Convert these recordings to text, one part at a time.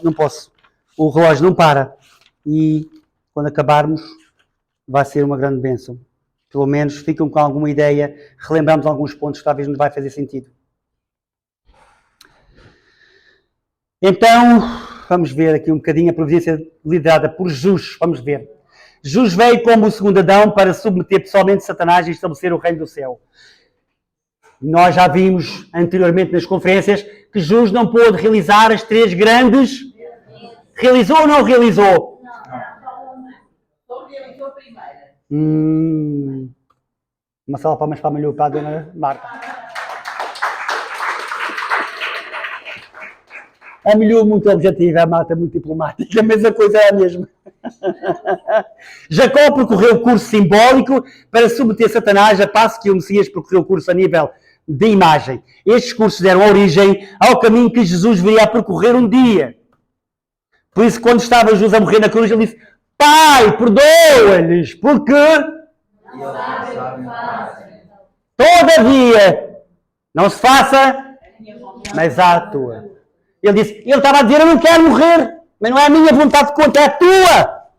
Não posso. O relógio não para. E quando acabarmos, vai ser uma grande bênção. Pelo menos ficam com alguma ideia, relembramos alguns pontos que talvez nos vai fazer sentido. Então, vamos ver aqui um bocadinho a providência liderada por Jesus. Vamos ver. Jesus veio como o segundo Adão para submeter pessoalmente Satanás e estabelecer o reino do céu. Nós já vimos anteriormente nas conferências que Jesus não pôde realizar as três grandes. Realizou ou não realizou? Só realizou a primeira. Uma salva de palmas para a dona Marta. A Milhu muito objetiva, a Marta muito diplomática, mas a coisa é a mesma. Jacó percorreu o curso simbólico para submeter Satanás, a passo que o Messias percorreu o curso a nível de imagem. Estes cursos deram origem ao caminho que Jesus viria a percorrer um dia. Por isso, quando estava Jesus a morrer na cruz, ele disse: Pai, perdoa-lhes, porque todavia não se faça, mas a tua. Ele disse, ele estava a dizer, eu não quero morrer, mas não é a minha vontade que conta, é a tua.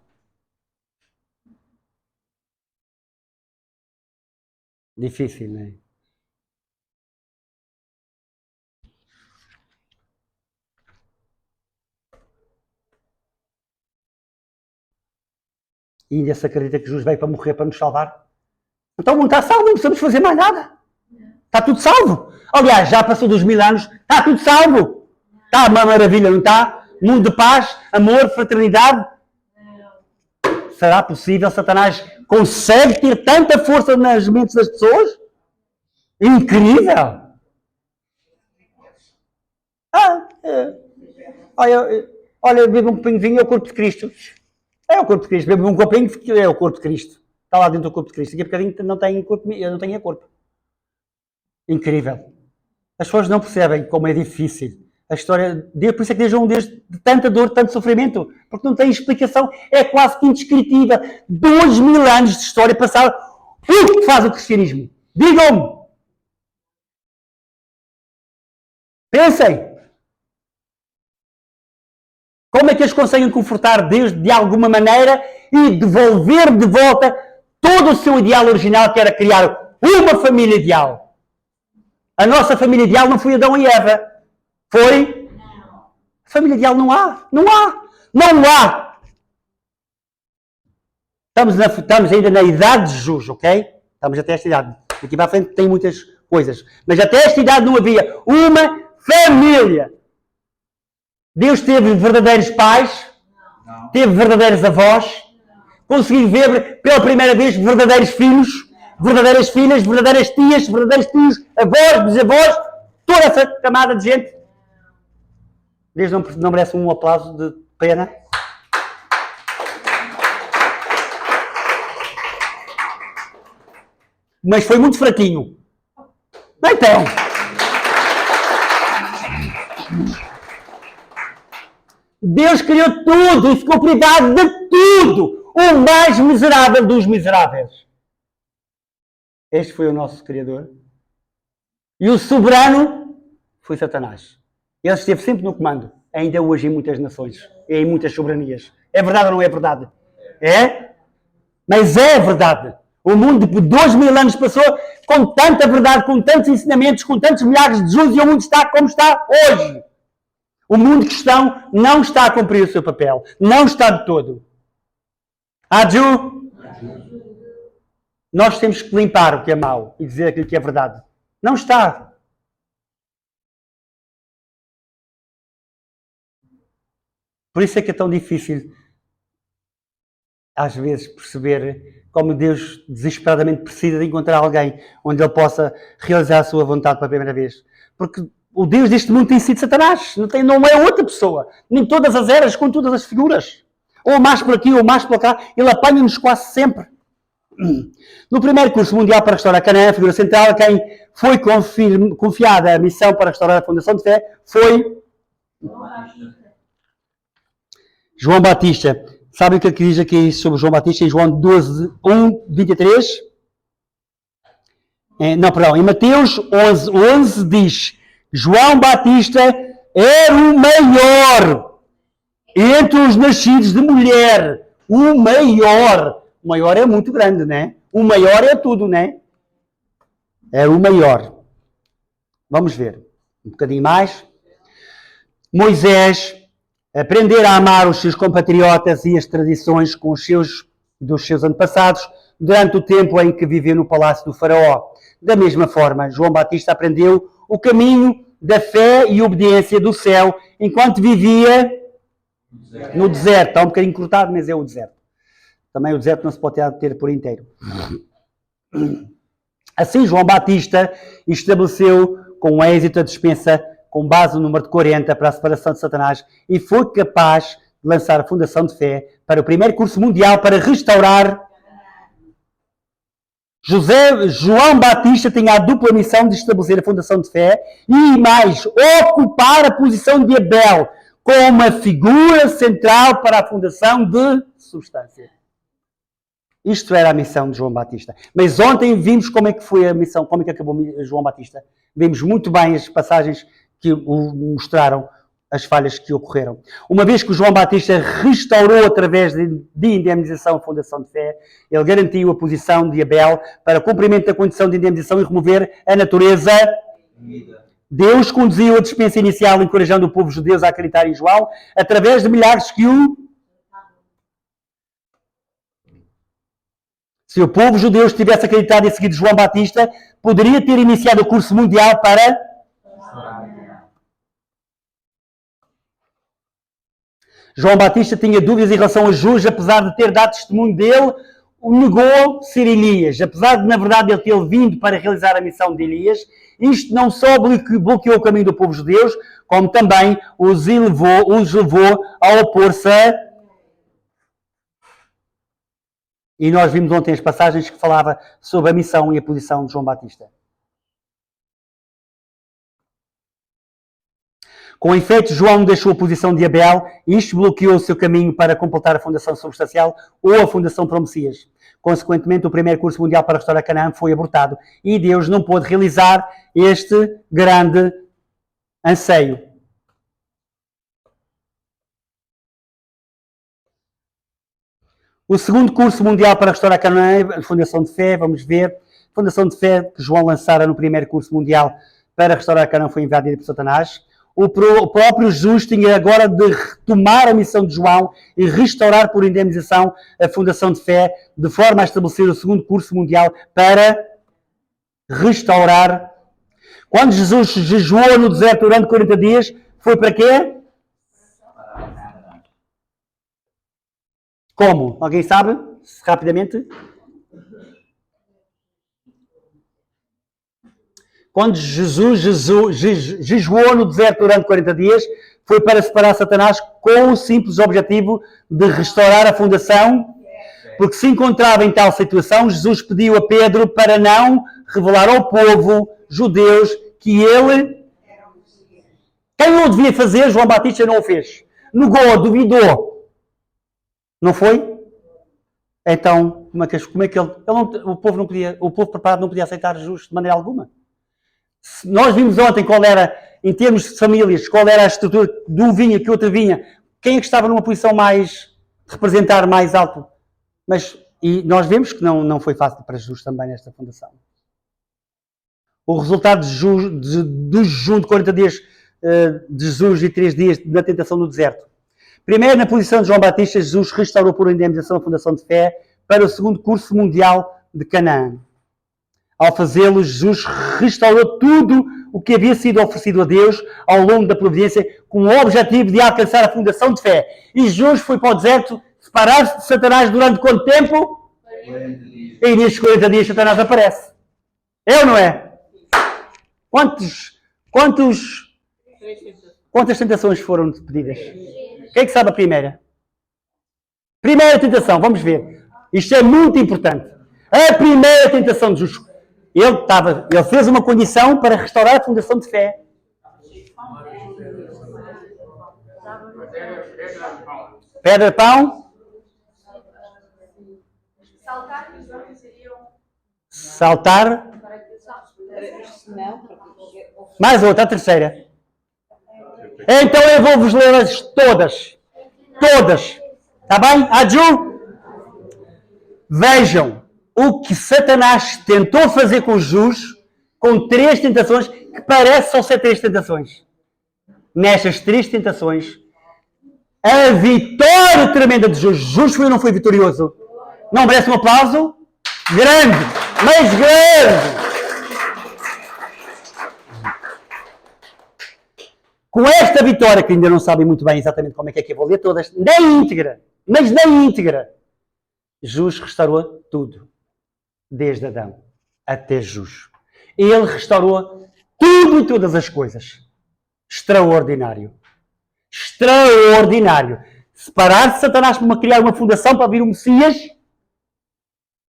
Difícil, não é? E ainda se acredita que Jesus veio para morrer, para nos salvar? Então o mundo está salvo, não precisamos fazer mais nada. Está tudo salvo. Aliás, já passou dos 1000 anos, está tudo salvo. Está uma maravilha, não está? Mundo de paz, amor, fraternidade. Será possível? Satanás consegue ter tanta força nas mentes das pessoas? Incrível! Olha, bebe um copinho de vinho, é o corpo de Cristo. É o corpo de Cristo. Bebe um copinho, é o corpo de Cristo. Está lá dentro do corpo de Cristo. Daqui a bocadinho não tem corpo, eu não tenho corpo. Incrível. As pessoas não percebem como é difícil. A história, por isso é que Deus é um Deus de tanta dor, de tanto sofrimento, porque não tem explicação, é quase que indescritível. 2000 anos de história passaram. O que faz o cristianismo? Digam-me! Pensem! Como é que eles conseguem confortar Deus de alguma maneira e devolver de volta todo o seu ideal original, que era criar uma família ideal? A nossa família ideal não foi Adão e Eva. Foi? Não. Família ideal não há. Não há. Não há. Estamos ainda na idade de Jesus, ok? Estamos até esta idade. Daqui para a frente tem muitas coisas. Mas até esta idade não havia uma família. Deus teve verdadeiros pais, teve verdadeiros avós, conseguiu ver pela primeira vez verdadeiros filhos, verdadeiras filhas, verdadeiras tias, verdadeiros tios, avós, bisavós, toda essa camada de gente. Deus não merece um aplauso de pena? Mas foi muito fraquinho. Então... Deus criou tudo e ficou privado de tudo. O mais miserável dos miseráveis. Este foi o nosso Criador. E o soberano foi Satanás. Ele esteve sempre no comando. Ainda hoje em muitas nações. E em muitas soberanias. É verdade ou não é verdade? É? Mas é verdade. O mundo de 2000 anos passou com tanta verdade, com tantos ensinamentos, com tantos milagres de Jesus, e o mundo está como está hoje. O mundo cristão não está a cumprir o seu papel. Não está de todo. Aju? Nós temos que limpar o que é mau e dizer aquilo que é verdade. Não está. Por isso é que é tão difícil, às vezes, perceber como Deus desesperadamente precisa de encontrar alguém onde Ele possa realizar a sua vontade pela primeira vez. Porque o Deus deste mundo tem sido Satanás. Não é outra pessoa. Nem todas as eras, com todas as figuras. Ou mais por aqui, ou mais por cá. Ele apanha-nos quase sempre. No primeiro curso mundial para restaurar Canaã, a figura central, a quem foi confiada a missão para restaurar a fundação de fé, foi João Batista. Sabem o que diz aqui sobre João Batista em João 12, 1, 23? Em Mateus 11 diz: João Batista era o maior Entre os nascidos de mulher, o maior. O maior é muito grande, né? O maior é tudo, né? É o maior. Vamos ver um bocadinho mais. Moisés aprender a amar os seus compatriotas e as tradições dos seus antepassados durante o tempo em que viveu no palácio do faraó. Da mesma forma, João Batista aprendeu o caminho da fé e obediência do céu enquanto vivia no deserto. Está um bocadinho cortado, mas é o deserto. Também o deserto não se pode ter por inteiro. Assim, João Batista estabeleceu com êxito a dispensa com base no número de 40 para a separação de Satanás e foi capaz de lançar a fundação de fé para o primeiro curso mundial para restaurar. João Batista tinha a dupla missão de estabelecer a fundação de fé e mais, ocupar a posição de Abel como uma figura central para a fundação de substância. Isto era a missão de João Batista. Mas ontem vimos como é que foi a missão, como é que acabou João Batista. Vimos muito bem as passagens que mostraram as falhas que ocorreram. Uma vez que o João Batista restaurou através de indemnização a fundação de fé, ele garantiu a posição de Abel para o cumprimento da condição de indemnização e remover a natureza. Deus conduziu a dispensa inicial, encorajando o povo judeu a acreditar em João, através de milagres que Se o povo judeu tivesse acreditado e seguido João Batista, poderia ter iniciado o curso mundial para... João Batista tinha dúvidas em relação a Jesus, apesar de ter dado testemunho dele, negou ser Elias. Apesar de, na verdade, ele ter vindo para realizar a missão de Elias, isto não só bloqueou o caminho do povo judeu, como também os levou a opor-se a... E nós vimos ontem as passagens que falava sobre a missão e a posição de João Batista. Com efeito, João deixou a posição de Abel e isto bloqueou o seu caminho para completar a fundação substancial ou a fundação para o Messias. Consequentemente, o primeiro curso mundial para restaurar Canaã foi abortado e Deus não pôde realizar este grande anseio. O segundo curso mundial para restaurar Canaã, a Fundação de Fé, vamos ver. A Fundação de Fé que João lançara no primeiro curso mundial para restaurar Canaã foi invadida por Satanás. O próprio Jesus tinha agora de retomar a missão de João e restaurar por indemnização a Fundação de Fé, de forma a estabelecer o segundo curso mundial para restaurar. Quando Jesus jejuou no deserto durante 40 dias, foi para quê? Como? Alguém sabe? Rapidamente. Quando Jesus jejuou no deserto durante 40 dias, foi para separar Satanás com o simples objetivo de restaurar a fundação, porque se encontrava em tal situação, Jesus pediu a Pedro para não revelar ao povo judeus que ele... Quem o devia fazer, João Batista não o fez. Negou, duvidou. Não foi? Então, como é que ele não, o povo preparado não podia aceitar Jesus de maneira alguma? Nós vimos ontem qual era, em termos de famílias, qual era a estrutura de um vinha que outro vinha. Quem é que estava numa posição mais, representar mais alto? E nós vemos que não foi fácil para Jesus também nesta fundação. O resultado do jejum de 40 dias de Jesus e 3 dias na tentação no deserto. Primeiro, na posição de João Batista, Jesus restaurou por indemnização a fundação de fé para o segundo curso mundial de Canaã. Ao fazê-lo, Jesus restaurou tudo o que havia sido oferecido a Deus ao longo da providência com o objetivo de alcançar a fundação de fé. E Jesus foi para o deserto separar-se de Satanás durante quanto tempo? 40 dias. E nesses 40 dias Satanás aparece. É ou não é? Quantas tentações foram pedidas? Quem é que sabe a primeira? Primeira tentação, vamos ver. Isto é muito importante. A primeira tentação de Jesus. Ele fez uma condição para restaurar a fundação de fé. Pedra de pão. Saltar. Mais outra, a terceira. Então eu vou-vos ler-as todas. Todas. Está bem? Adju? Vejam o que Satanás tentou fazer com Jesus com 3 tentações, que parece só ser 3 tentações. Nestas 3 tentações, a vitória tremenda de Jesus. Jesus foi ou não foi vitorioso? Não merece um aplauso? Grande! Mas grande! Com esta vitória, que ainda não sabem muito bem exatamente como é que eu vou ler todas, na íntegra, mas na íntegra, Jesus restaurou tudo. Desde Adão até Jesus. Ele restaurou tudo e todas as coisas. Extraordinário. Extraordinário. Separar de Satanás para criar uma fundação para vir o Messias.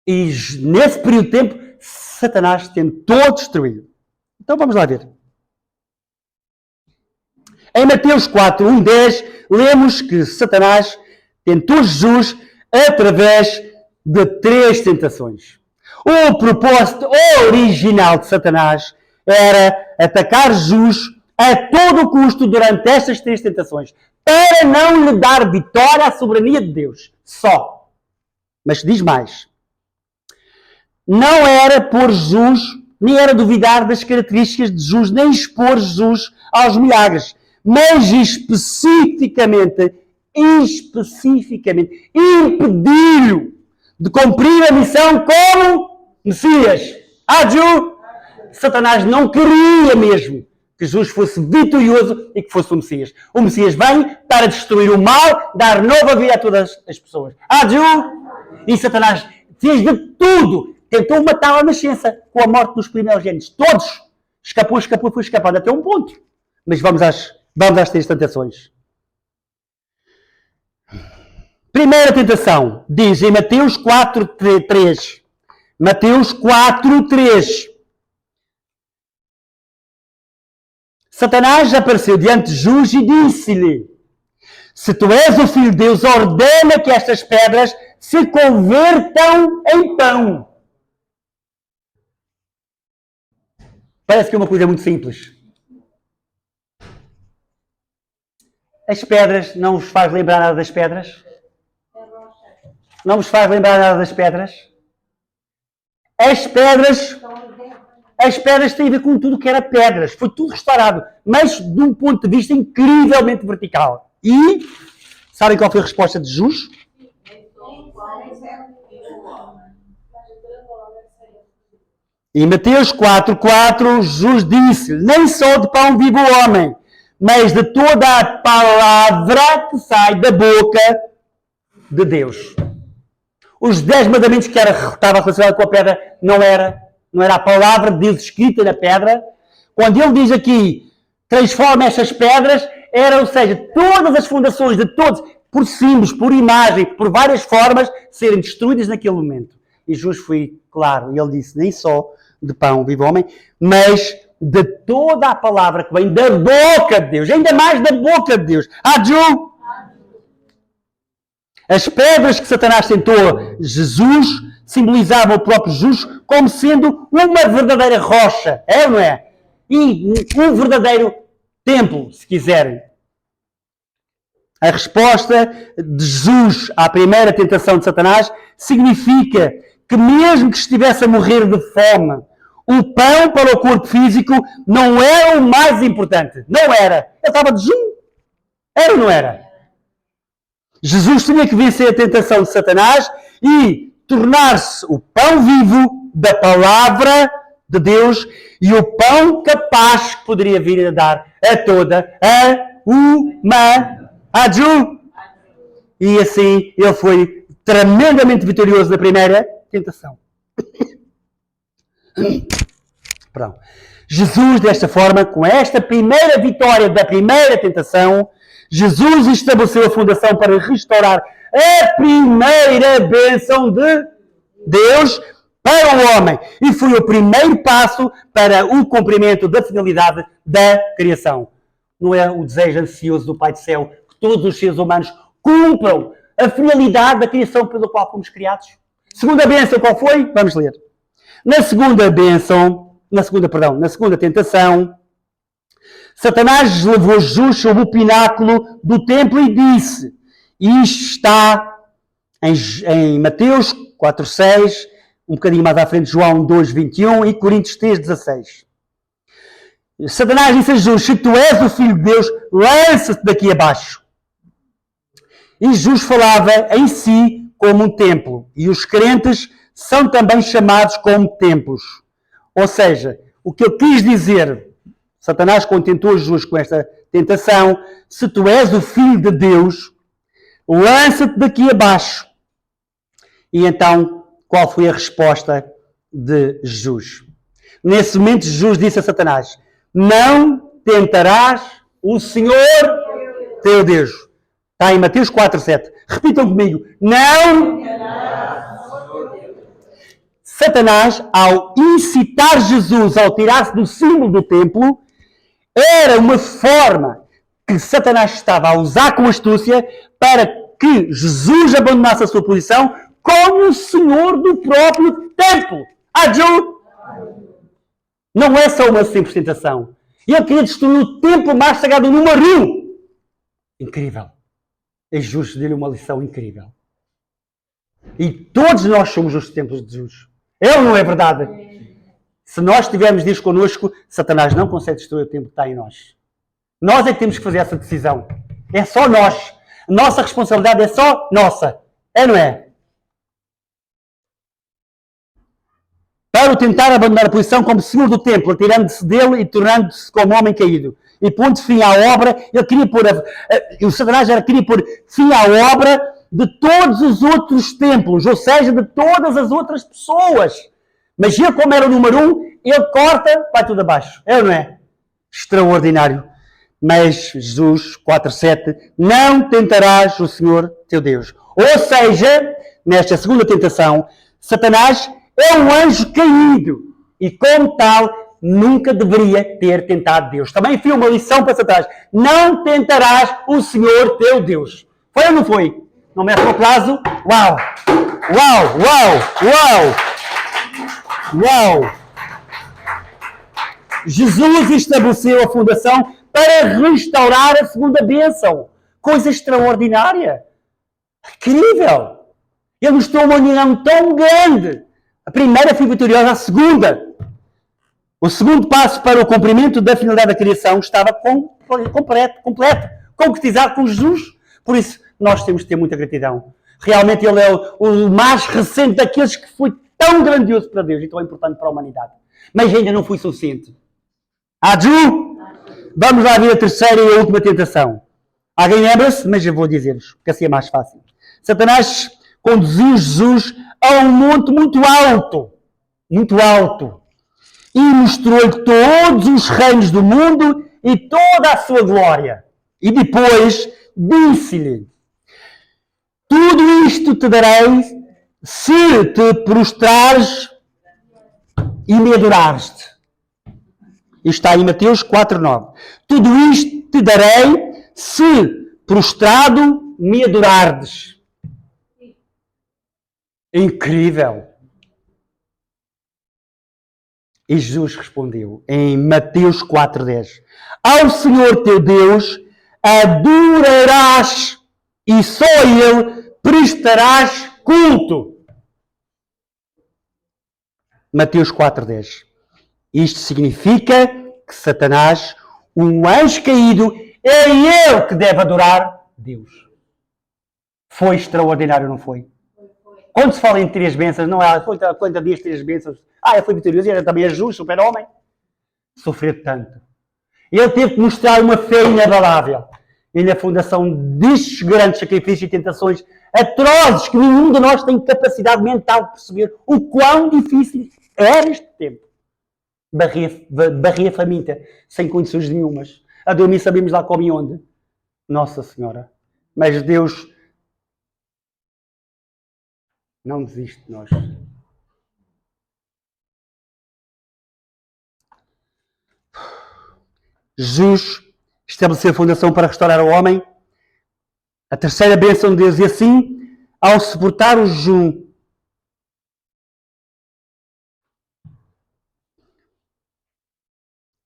E nesse período de tempo, Satanás tentou destruí-lo. Então vamos lá ver. Em Mateus 4, 1, 10, lemos que Satanás tentou Jesus através de 3 tentações. O propósito original de Satanás era atacar Jesus a todo custo durante estas 3 tentações, para não lhe dar vitória à soberania de Deus. Só. Mas diz mais. Não era pôr Jesus, nem era duvidar das características de Jesus, nem expor Jesus aos milagres, mas especificamente impedir-o de cumprir a missão como Messias. Adju! Satanás não queria mesmo que Jesus fosse vitorioso e que fosse o Messias. O Messias vem para destruir o mal, dar nova vida a todas as pessoas. Adju! E Satanás fez de tudo. Tentou matar a nascença com a morte dos primogênitos. Todos. Escapou, foi escapado até um ponto. Mas vamos às 3 tentações. Primeira tentação, diz em Mateus 4:3. Mateus 4:3. Satanás apareceu diante de Jesus e disse-lhe: se tu és o Filho de Deus, ordena que estas pedras se convertam em pão. Parece que é uma coisa muito simples. As pedras não vos faz lembrar nada das pedras? Não vos faz lembrar nada das pedras? As pedras têm a ver com tudo que era pedras. Foi tudo restaurado, mas de um ponto de vista incrivelmente vertical. E sabem qual foi a resposta de Jesus? Em Mateus 4:4, Jesus disse: nem só de pão vive o homem, mas de toda a palavra que sai da boca de Deus. Os 10 mandamentos que estava relacionado com a pedra não era a palavra de Deus escrita na pedra. Quando ele diz aqui, transforma estas pedras, ou seja, todas as fundações de todos, por símbolos, por imagem, por várias formas, serem destruídas naquele momento. E Jesus foi claro, e ele disse, nem só de pão vive o homem, mas de toda a palavra que vem da boca de Deus, ainda mais da boca de Deus. Adju! As pedras que Satanás tentou Jesus simbolizavam o próprio Jesus como sendo uma verdadeira rocha, é ou não é? E um verdadeiro templo, se quiserem. A resposta de Jesus à primeira tentação de Satanás significa que mesmo que estivesse a morrer de fome, o pão para o corpo físico não era o mais importante. Não era. Ele estava de jejum. Era ou não era? Jesus tinha que vencer a tentação de Satanás e tornar-se o pão vivo da palavra de Deus e o pão capaz que poderia vir a dar a toda a humanidade. E assim ele foi tremendamente vitorioso na primeira tentação. Pronto. Jesus, desta forma, com esta primeira vitória da primeira tentação, Jesus estabeleceu a fundação para restaurar a primeira bênção de Deus para o homem. E foi o primeiro passo para o cumprimento da finalidade da criação. Não é o desejo ansioso do Pai do Céu que todos os seres humanos cumpram a finalidade da criação pela qual fomos criados? Segunda bênção, qual foi? Vamos ler. Na segunda tentação, Satanás levou Jesus sobre o pináculo do templo e disse: E isto está em Mateus 4,6, um bocadinho mais à frente, João 2,21 e Coríntios 3,16. Satanás disse a Jesus: se tu és o Filho de Deus, lança-te daqui abaixo. E Jesus falava em si como um templo. E os crentes são também chamados como templos. Ou seja, o que ele quis dizer, Satanás contentou Jesus com esta tentação: se tu és o Filho de Deus, lança-te daqui abaixo. E então, qual foi a resposta de Jesus? Nesse momento, Jesus disse a Satanás: não tentarás o Senhor teu Deus. Está em Mateus 4,7. Repitam comigo. Não. Satanás, ao incitar Jesus ao tirar-se do símbolo do templo, era uma forma que Satanás estava a usar com astúcia para que Jesus abandonasse a sua posição como o Senhor do próprio templo. Adju! Não é só uma simples tentação. Ele queria destruir o templo mais sagrado número 1. Incrível. E Jesus deu-lhe uma lição incrível. E todos nós somos os templos de Jesus. É ou não é verdade? Se nós tivermos Deus connosco, Satanás não consegue destruir o templo que está em nós. Nós é que temos que fazer essa decisão. É só nós. Nossa responsabilidade é só nossa. É ou não é? Para o tentar abandonar a posição como senhor do templo, tirando-se dele e tornando-se como homem caído. E pondo fim à obra, ele queria pôr, o Satanás queria pôr fim à obra de todos os outros templos, ou seja, de todas as outras pessoas. Mas ele, como era o número 1, ele corta, vai tudo abaixo. É ou não é? Extraordinário. Mas Jesus 4,7, não tentarás o Senhor teu Deus. Ou seja, nesta segunda tentação, Satanás é um anjo caído e, como tal, nunca deveria ter tentado Deus. Também foi uma lição para Satanás. Não tentarás o Senhor teu Deus. Foi ou não foi? Não mete o aplauso? Uau! Uau! Uau! Uau! Uau! Jesus estabeleceu a fundação para restaurar a segunda bênção. Coisa extraordinária. Incrível! Ele mostrou uma união tão grande. A primeira foi vitoriosa, a segunda. O segundo passo para o cumprimento da finalidade da criação estava completo, concretizado com Jesus. Por isso, nós temos de ter muita gratidão. Realmente ele é o mais recente daqueles que foi tão grandioso para Deus e tão importante para a humanidade. Mas ainda não foi suficiente. Adju! Vamos lá ver a terceira e a última tentação. Alguém lembra-se? Mas eu vou dizer-vos, que assim é mais fácil. Satanás conduziu Jesus a um monte muito alto, e mostrou-lhe todos os reinos do mundo e toda a sua glória. E depois disse-lhe: tudo isto te darei se te prostrares e me adorares-te. Isto está em Mateus 4,9. Tudo isto te darei se prostrado me adorares. Incrível! E Jesus respondeu em Mateus 4,10: ao Senhor teu Deus adorarás e só a Ele prestarás culto. Mateus 4,10. Isto significa que Satanás, um anjo caído, é ele que deve adorar Deus. Foi extraordinário, não foi? Quando se fala em três bênçãos, não é quantos dias três bênçãos? Ele foi vitorioso, ele também é justo, super-homem. Sofreu tanto. Ele teve que mostrar uma fé inabalável. E na fundação destes grandes sacrifícios e tentações atrozes que nenhum de nós tem capacidade mental de perceber o quão difícil era este tempo. Barria faminta, sem condições nenhumas. A dormir sabemos lá como e onde. Nossa Senhora. Mas Deus não desiste de nós. Jesus estabeleceu a fundação para restaurar o homem. A terceira bênção de Deus. E assim, ao suportar o jejum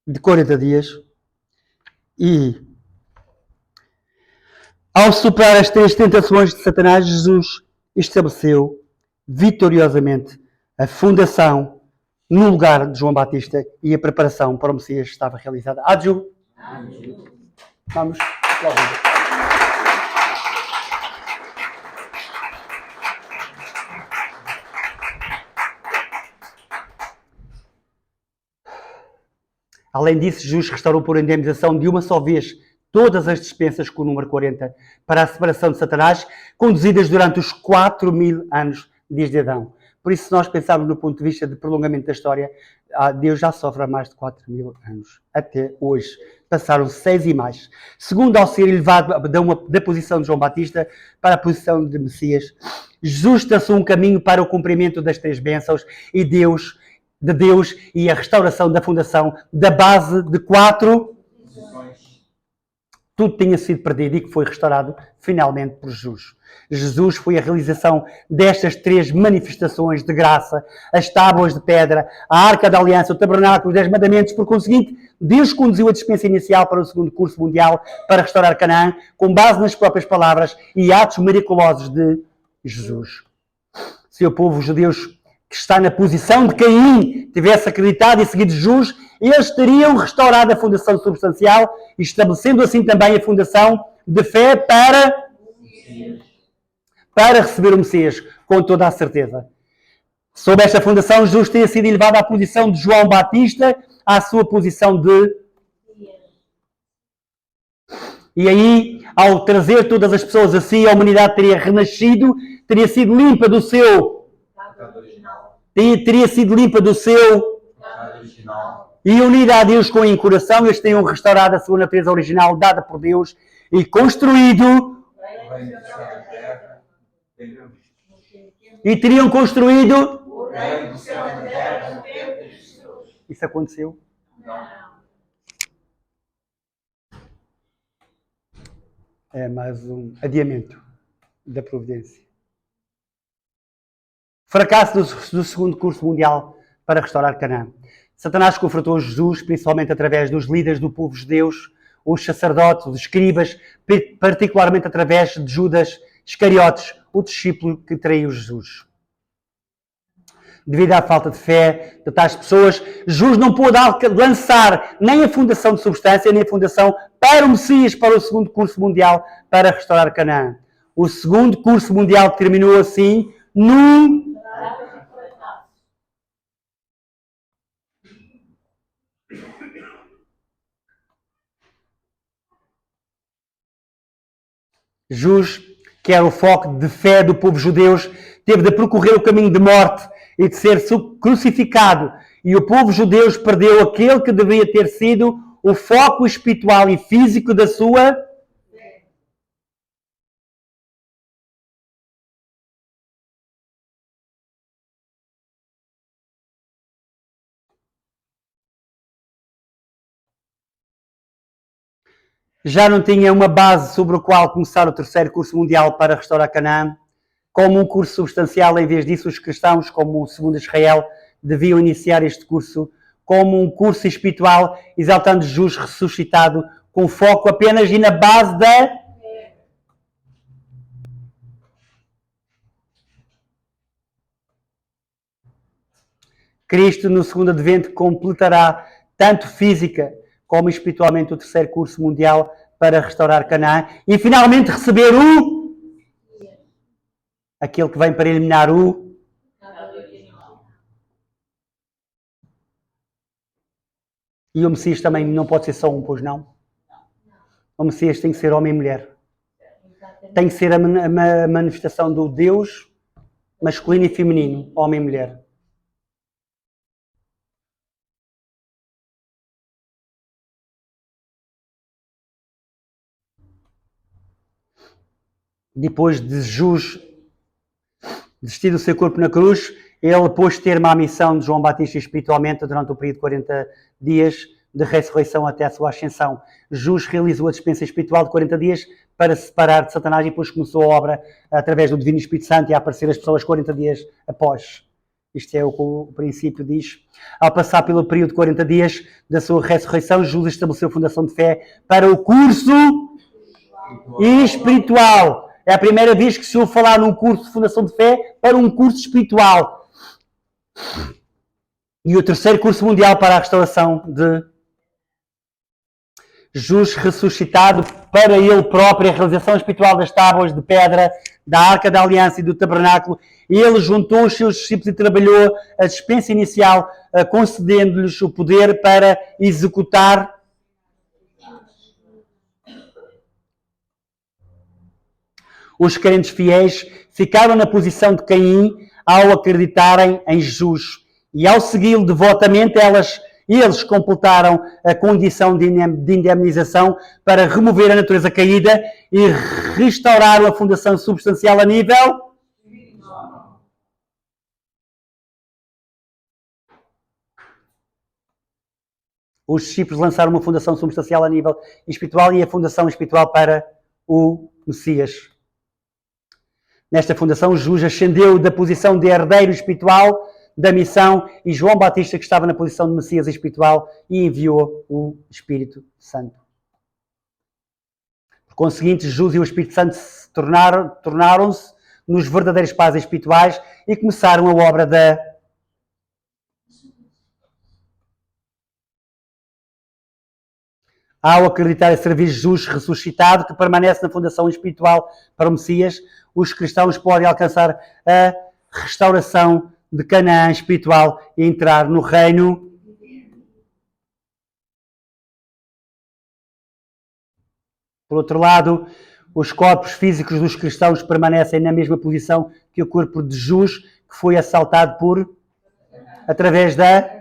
de 40 dias e Ao superar as 3 tentações de Satanás, Jesus estabeleceu vitoriosamente a fundação no lugar de João Batista e a preparação para o Messias estava realizada. Adju. Vamos. Além disso, Jesus restaurou por indemnização de uma só vez todas as dispensas com o número 40 para a separação de Satanás, conduzidas durante os 4.000 anos desde Adão. Por isso, se nós pensarmos no ponto de vista de prolongamento da história, Deus já sofre há mais de 4.000 anos. Até hoje. Passaram 6 e mais. Segundo, ao ser elevado da posição de João Batista para a posição de Messias, Jesus traçou um caminho para o cumprimento das 3 bênçãos de Deus e a restauração da fundação da base de 4. Tudo tinha sido perdido e que foi restaurado finalmente por Jesus. Jesus foi a realização destas 3 manifestações de graça, as tábuas de pedra, a arca da aliança, o tabernáculo, os 10 mandamentos. Por conseguinte, Deus conduziu a dispensa inicial para o segundo curso mundial para restaurar Canaã, com base nas próprias palavras e atos miraculosos de Jesus. Se o povo judeu que está na posição de Caim tivesse acreditado e seguido Jesus, eles teriam restaurado a fundação substancial, estabelecendo assim também a fundação de fé para receber o Messias, com toda a certeza. Sob esta fundação, Jesus teria sido elevado à posição de João Batista, à sua posição de... E aí, ao trazer todas as pessoas a si, a humanidade teria renascido, teria sido limpa do seu... Teria sido limpa do seu... E unida a Deus com o coração, eles teriam restaurado a sua natureza original dada por Deus e construído... E teriam construído... Isso aconteceu? É mais um adiamento da providência. Fracasso do segundo curso mundial para restaurar Canaã. Satanás confrontou Jesus, principalmente através dos líderes do povo judeu, os sacerdotes, os escribas, particularmente através de Judas Iscariotes, o discípulo que traiu Jesus. Devido à falta de fé de tais pessoas, Jesus não pôde lançar nem a fundação de substância, nem a fundação para o Messias, para o segundo curso mundial, para restaurar Canaã. O segundo curso mundial terminou assim, Jesus, que era o foco de fé do povo judeu, teve de percorrer o caminho de morte e de ser crucificado. E o povo judeu perdeu aquele que deveria ter sido o foco espiritual e físico da sua fé. Já não tinha uma base sobre a qual começar o terceiro curso mundial para restaurar Canaã. Como um curso substancial, em vez disso, os cristãos, como o segundo Israel, deviam iniciar este curso como um curso espiritual, exaltando Jesus ressuscitado, com foco apenas e na base da... Cristo, no segundo advento, completará tanto física como espiritualmente o terceiro curso mundial para restaurar Canaã e finalmente receber aquele que vem para eliminar E o Messias também não pode ser só um, pois não? O Messias tem que ser homem e mulher. Tem que ser a manifestação do Deus masculino e feminino, homem e mulher. Depois de Jesus desistir do seu corpo na cruz, ele pôs termo à missão de João Batista espiritualmente durante o período de 40 dias de ressurreição até a sua ascensão. Jesus realizou a dispensa espiritual de 40 dias para se separar de Satanás e depois começou a obra através do Divino Espírito Santo e a aparecer às pessoas 40 dias após. Isto é o que o princípio diz. Ao passar pelo período de 40 dias da sua ressurreição, Jesus estabeleceu a fundação de fé para o curso e espiritual. É a primeira vez que se ouve falar num curso de fundação de fé para um curso espiritual. E o terceiro curso mundial para a restauração de Jesus ressuscitado para ele próprio, a realização espiritual das tábuas de pedra, da Arca da Aliança e do Tabernáculo. E ele juntou os seus discípulos e trabalhou a dispensa inicial, concedendo-lhes o poder para executar os crentes fiéis. Ficaram na posição de Caim ao acreditarem em Jesus. E ao segui-lo devotamente, eles completaram a condição de indemnização para remover a natureza caída e restauraram a fundação substancial a nível Os discípulos lançaram uma fundação substancial a nível espiritual e a fundação espiritual para o Messias. Nesta fundação, Jesus ascendeu da posição de herdeiro espiritual da missão e João Batista, que estava na posição de Messias espiritual, e enviou o Espírito Santo. Por conseguinte, Jesus e o Espírito Santo tornaram-se nos verdadeiros pais espirituais e começaram a obra da Ao acreditar e servir Jesus ressuscitado, que permanece na fundação espiritual para o Messias, os cristãos podem alcançar a restauração de Canaã espiritual e entrar no reino. Por outro lado, os corpos físicos dos cristãos permanecem na mesma posição que o corpo de Jesus, que foi assaltado através da...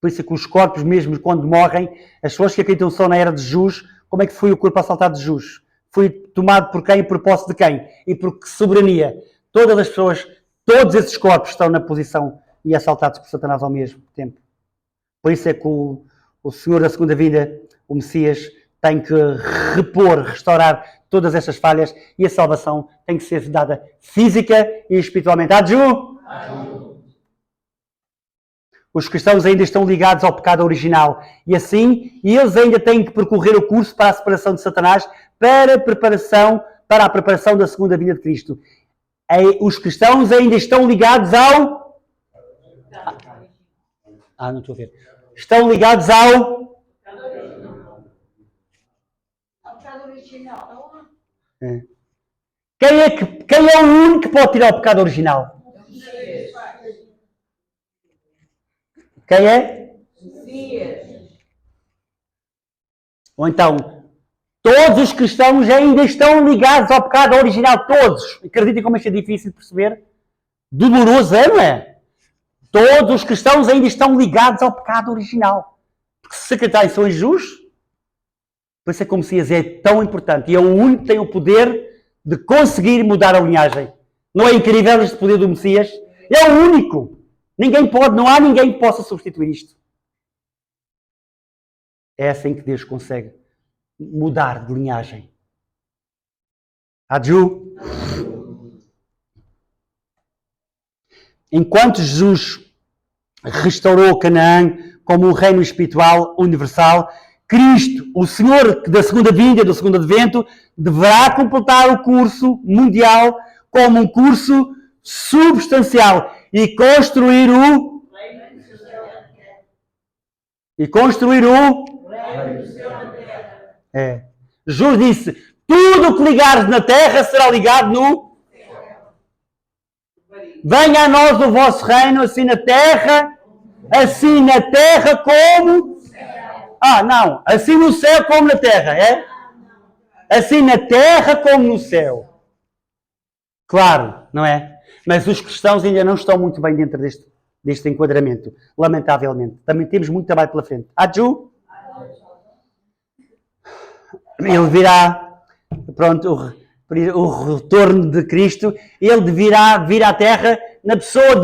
Por isso é que os corpos, mesmo quando morrem, as pessoas que acreditam só na era de Jesus, como é que foi o corpo assaltado de Jesus? Foi tomado por quem? Por posse de quem? E por que soberania? Todas as pessoas, todos esses corpos estão na posição e assaltados por Satanás ao mesmo tempo. Por isso é que o Senhor da segunda vinda, o Messias, tem que repor, restaurar todas estas falhas e a salvação tem que ser dada física e espiritualmente. Os cristãos ainda estão ligados ao pecado original e assim eles ainda têm que percorrer o curso para a separação de Satanás para a preparação da segunda vinda de Cristo. Os cristãos ainda estão ligados ao... não estou a ver. Estão ligados ao... pecado original. Quem é o único que pode tirar o pecado original? Quem é? Ou então, todos os cristãos ainda estão ligados ao pecado original, todos. Acreditem como isto é difícil de perceber. Doloroso é, não é? Todos os cristãos ainda estão ligados ao pecado original. Porque se acreditarem são injustos, por isso é que o Messias é tão importante. E é o único que tem o poder de conseguir mudar a linhagem. Não é incrível este poder do Messias? É o único. Não há ninguém que possa substituir isto. É assim que Deus consegue mudar de linhagem. Adju. Enquanto Jesus restaurou Canaã como um reino espiritual universal, Cristo, o Senhor da segunda vinda, do segundo advento, deverá completar o curso mundial como um curso substancial e construir o Jesus disse: tudo o que ligares na terra será ligado no... Venha a nós o vosso reino, assim na terra como... não, assim no céu como na terra, é? Assim na terra como no céu. Claro, não é? Mas os cristãos ainda não estão muito bem dentro deste enquadramento, lamentavelmente. Também temos muito trabalho pela frente. Adju? Ele virá, pronto, o retorno de Cristo, ele virá vir à terra na pessoa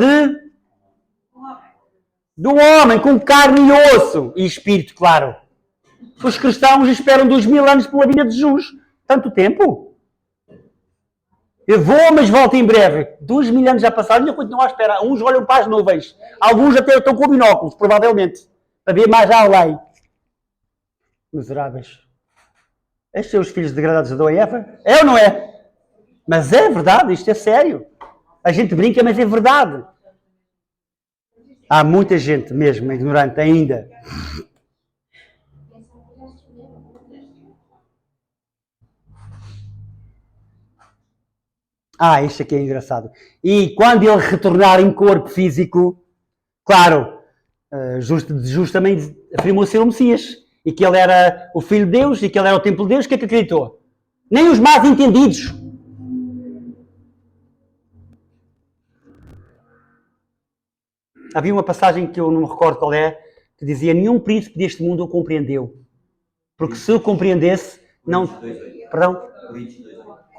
do homem, com carne e osso e espírito, claro. Os cristãos esperam 2000 anos pela vinda de Jesus. Tanto tempo? Eu vou, mas volto em breve. 2000 anos já passaram e eu continuo à espera. Uns olham para as nuvens. Alguns até estão com binóculos, provavelmente, para ver mais além. Miseráveis. Estes são os filhos degradados de Adão e Eva? É ou não é? Mas é verdade, isto é sério. A gente brinca, mas é verdade. Há muita gente mesmo ignorante ainda. Isto aqui é engraçado. E quando ele retornar em corpo físico, claro, justamente afirmou ser o Messias. E que ele era o Filho de Deus e que ele era o templo de Deus. O que é que acreditou? Nem os mais entendidos. Havia uma passagem que eu não me recordo qual é, que dizia: nenhum príncipe deste mundo o compreendeu. Porque se o compreendesse, não... Perdão?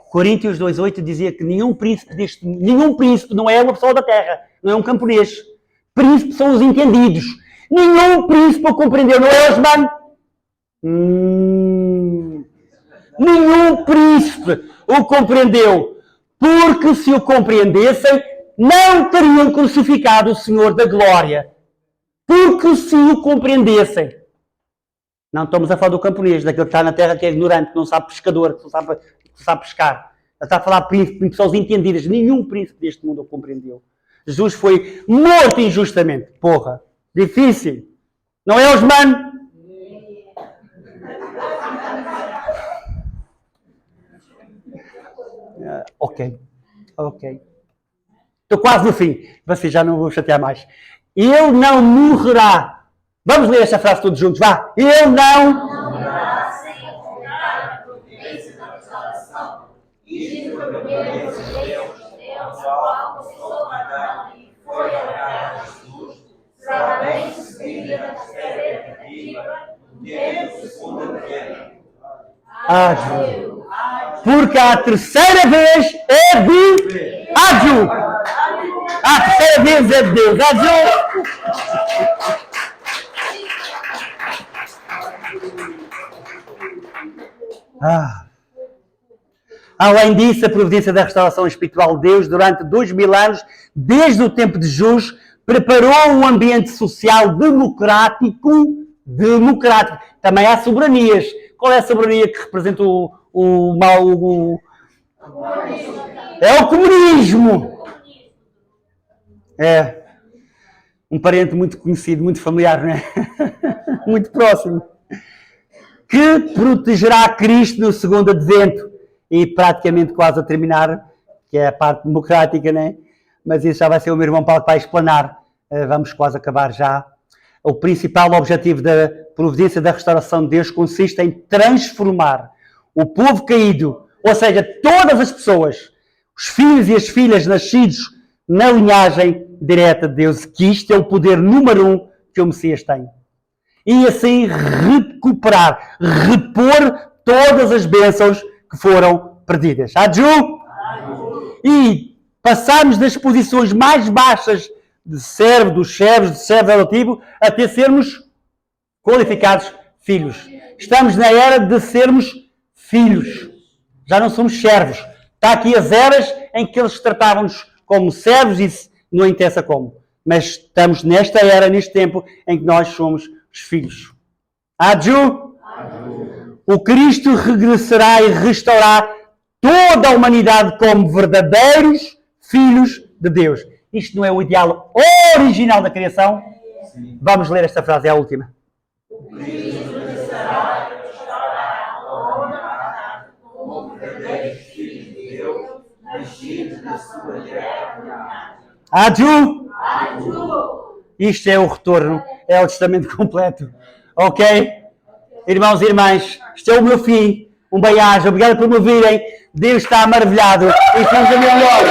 Coríntios 2,8 dizia que nenhum príncipe não é uma pessoa da terra, não é um camponês. Príncipes são os entendidos. Nenhum príncipe o compreendeu, não é, Osman? Nenhum príncipe o compreendeu. Porque se o compreendessem, não teriam crucificado o Senhor da Glória. Porque se o compreendessem. Não estamos a falar do camponês, daquele que está na terra que é ignorante, que não sabe pescador, que não sabe pescar. Está a falar príncipe, pessoas entendidas. Nenhum príncipe deste mundo o compreendeu. Jesus foi morto injustamente. Porra, difícil. Não é, Osman? Ok. Estou quase no fim. Você já não vou chatear mais. Ele não morrerá. Vamos ler esta frase todos juntos, vá. Ele não morrerá sem encontrar a providência da restauração. E de providência de Deus, qual pessoa e foi a terra Jesus, será bem sucedida na terra definitiva, dentro do segundo reino. Porque a terceira vez é de Ágil. A terceira vez é de Deus. Ágil. Além disso, a providência da restauração espiritual de Deus, durante 2000 anos, desde o tempo de Jesus, preparou um ambiente social democrático. Também há soberanias. Qual é a soberania que representa o mal? É o comunismo. É um parente muito conhecido, muito familiar, não é? Muito próximo. Que protegerá Cristo no segundo advento. E praticamente quase a terminar, que é a parte democrática, né? Mas isso já vai ser o meu irmão Paulo que vai explanar. Vamos quase acabar já. O principal objetivo da providência da restauração de Deus consiste em transformar o povo caído, ou seja, todas as pessoas, os filhos e as filhas nascidos na linhagem direta de Deus, que isto é o poder número 1 que o Messias tem. E assim recuperar, repor todas as bênçãos que foram perdidas. Adju? E passarmos das posições mais baixas de servo, dos servos, de servo adotivo, até sermos qualificados filhos. Estamos na era de sermos filhos. Já não somos servos. Está aqui as eras em que eles tratavam-nos como servos e não interessa como. Mas estamos nesta era, neste tempo, em que nós somos os filhos. Adju? O Cristo regressará e restaurará toda a humanidade como verdadeiros filhos de Deus. Isto não é o ideal original da criação? Sim. Vamos ler esta frase, é a última. O Cristo regressará e restaurará toda a humanidade como verdadeiros filhos de Deus, nascidos na sua direta linhagem. Adju? Isto é o retorno, é o testamento completo. Ok? Irmãos e irmãs, este é o meu fim. Um beijo, obrigado por me ouvirem. Deus está maravilhado. E estamos a melhor.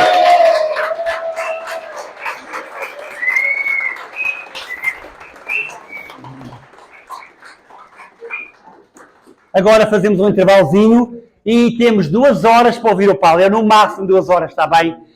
Agora fazemos um intervalozinho e temos 2 horas para ouvir o Paulo. É no máximo 2 horas, está bem?